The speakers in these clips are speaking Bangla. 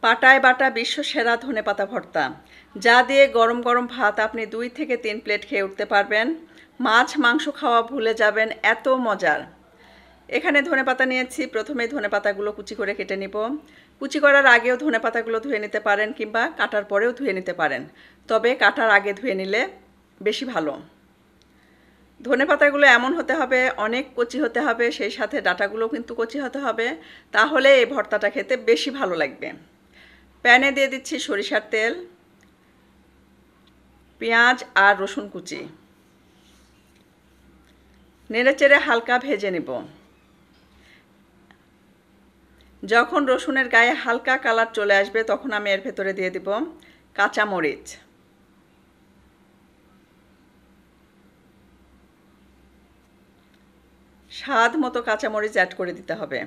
পাটায় বাটা বিশ্বসেরা ধনেপাতা ভর্তা, যা দিয়ে গরম গরম ভাত আপনি 2 থেকে 3 প্লেট খেয়ে উঠতে পারবেন। মাছ মাংস খাওয়া ভুলে যাবেন, এত মজার। এখানে ধনেপাতা নিয়েছি। প্রথমে ধনেপাতাগুলো কুচি করে কেটে নিব। কুচি করার আগেও ধনেপাতাগুলো ধুয়ে নিতে পারেন কিংবা কাটার পরেও ধুয়ে নিতে পারেন, তবে কাটার আগে ধুয়ে নিলে বেশি ভালো। ধনেপাতাগুলো এমন হতে হবে, অনেক কচি হতে হবে, সেই সাথে ডাঁটাগুলো কিন্তু কচি হতে হবে, তাহলে এই ভর্তাটা খেতে বেশি ভালো লাগবে। প্যানে দিয়ে দিচ্ছি সরিষার তেল, পেঁয়াজ আর রসুন কুচি, নেড়েচেড়ে হালকা ভেজে নেব। যখন রসুনের গায়ে হালকা কালার চলে আসবে তখন আমি এর ভেতরে দিয়ে দিব কাঁচামরিচ। স্বাদ মতো কাঁচামরিচ অ্যাড করে দিতে হবে।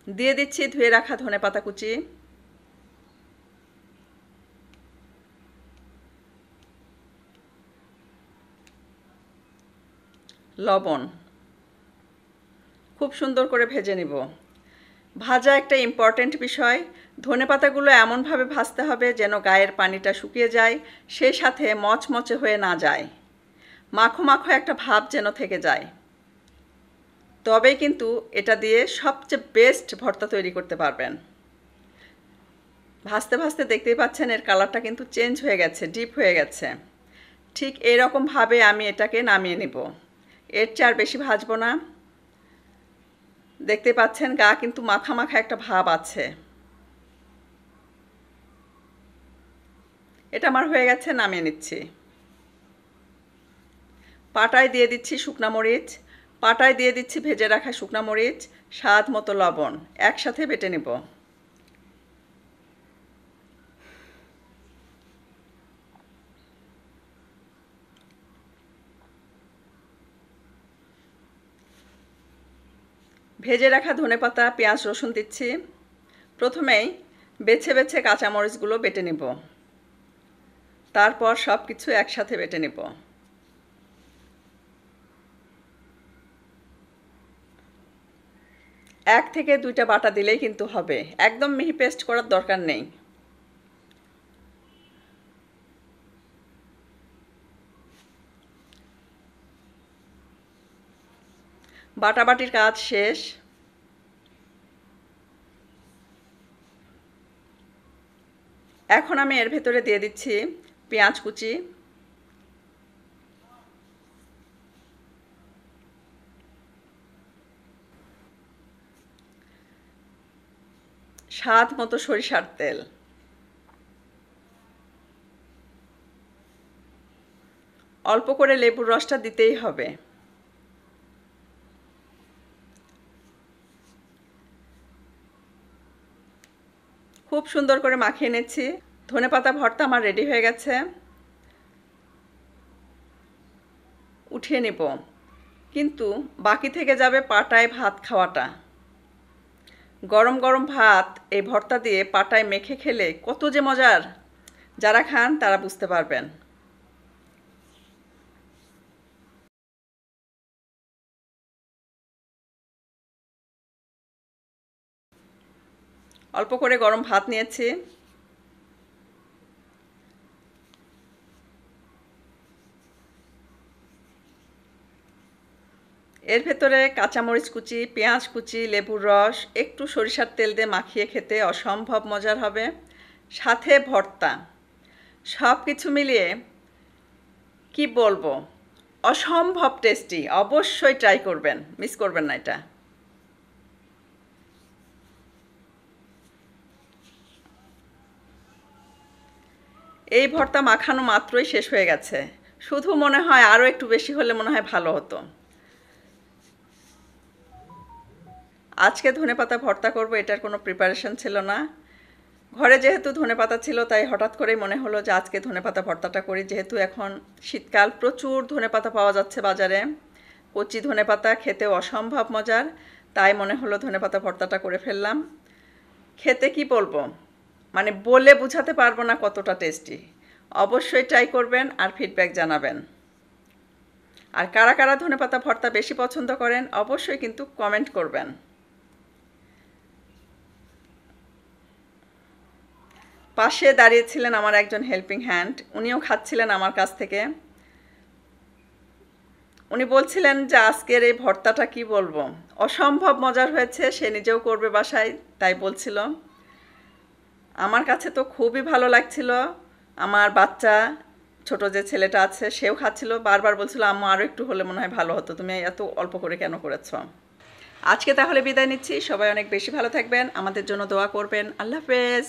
দিয়ে দিচ্ছি ধুয়ে রাখা ধনেপাতা কুচি, লবণ। খুব সুন্দর করে ভেজে নিব। ভাজা একটা ইম্পর্ট্যান্ট বিষয়। ধনেপাতাগুলো এমনভাবে ভাজতে হবে যেন গায়ের পানিটা শুকিয়ে যায়, সেই সাথে মচমচে হয়ে না যায়, মাখো মাখো একটা ভাব যেন থেকে যায়। তবেই কিন্তু এটা দিয়ে সবচেয়ে বেস্ট ভর্তা তৈরি করতে পারবেন। ভাজতে ভাজতে দেখতেই পাচ্ছেন এর কালারটা কিন্তু চেঞ্জ হয়ে গেছে, ডিপ হয়ে গেছে। ঠিক এরকমভাবে আমি এটাকে নামিয়ে নেব। এর চেয়ে আর বেশি ভাজবো না। দেখতে পাচ্ছেন গা কিন্তু মাখা মাখা একটা ভাব আছে। এটা আমার হয়ে গেছে, নামিয়ে নিচ্ছি। পাটায় দিয়ে দিচ্ছি শুকনা মরিচ, পাটায় দিয়ে দিচ্ছি ভেজে রাখা শুকনা মরিচ, স্বাদ মতো লবণ, একসাথে বেটে নেব। ভেজে রাখা ধনেপাতা পেঁয়াজ রসুন দিচ্ছি। প্রথমেই বেছে বেছে কাঁচামরিচগুলো বেটে নেব, তারপর সব কিছু একসাথে বেটে নেব। এক থেকে 2টা বাটা দিলেই কিন্তু হবে, একদম মিহি পেস্ট করার দরকার নেই। বাটাবাটির কাজ শেষ। এখন আমি এর ভেতরে দিয়ে দিচ্ছি পেঁয়াজ কুচি, স্বাদ মতো সরিষার তেল, অল্প করে লেবুর রসটা দিতেই হবে। খুব সুন্দর করে মাখিয়ে নিচ্ছি। ধনেপাতা ভর্তা আমার রেডি হয়ে গেছে। উঠিয়ে নেব, কিন্তু বাকি থেকে যাবে পাটায় ভাত খাওয়াটা। গরম গরম ভাত এই ভর্তা দিয়ে পাটায় মেখে খেলে কত যে মজার, যারা খান তারা বুঝতে পারবেন। অল্প করে গরম ভাত নিয়েছি, এর ভেতরে কাঁচামরিচ কুচি, পেঁয়াজ কুচি, লেবুর রস, একটু সরিষার তেল দিয়ে মাখিয়ে খেতে অসম্ভব মজার হবে, সাথে ভর্তা। সব কিছু মিলিয়ে কি বলবো, অসম্ভব টেস্টি। অবশ্যই ট্রাই করবেন, মিস করবেন না এটা। এই ভর্তা মাখানো মাত্রই শেষ হয়ে গেছে। শুধু মনে হয় আরও একটু বেশি হলে মনে হয় ভালো হতো। আজকে ধনেপাতা ভর্তা করব, এটার কোনো প্রিপারেশন ছিল না। ঘরে যেহেতু ধনেপাতা ছিল তাই হঠাৎ করেই মনে হলো যে আজকে ধনেপাতা ভর্তাটা করি। যেহেতু এখন শীতকাল, প্রচুর ধনেপাতা পাওয়া যাচ্ছে বাজারে, কচি ধনেপাতা খেতেও অসম্ভব মজার, তাই মনে হলো ধনেপাতা ভর্তাটা করে ফেললাম। খেতে কি বলবো, মানে বলে বোঝাতে পারবো না কতটা টেস্টি। অবশ্যই ট্রাই করবেন আর ফিডব্যাক জানাবেন। আর কারা কারা ধনেপাতা ভর্তা বেশি পছন্দ করেন অবশ্যই কিন্তু কমেন্ট করবেন। পাশে দাঁড়িয়েছিলেন আমার একজন হেল্পিং হ্যান্ড, উনিও খাচ্ছিলেন আমার কাছ থেকে। উনি বলছিলেন যে আজকের এই ভর্তাটা কি বলবো, অসম্ভব মজার হয়েছে, সে নিজেও করবে বাসায় তাই বলছিল। আমার কাছে তো খুবই ভালো লাগছিল। আমার বাচ্চা ছোট যে ছেলেটা আছে সেও খাচ্ছিল, বারবার বলছিল আম্মু আরও একটু হলে মনে হয় ভালো হতো, তুমি এত অল্প করে কেন করেছ। আজকে তাহলে বিদায় নিচ্ছি, সবাই অনেক বেশি ভালো থাকবেন, আমাদের জন্য দোয়া করবেন। আল্লাহ হাফেজ।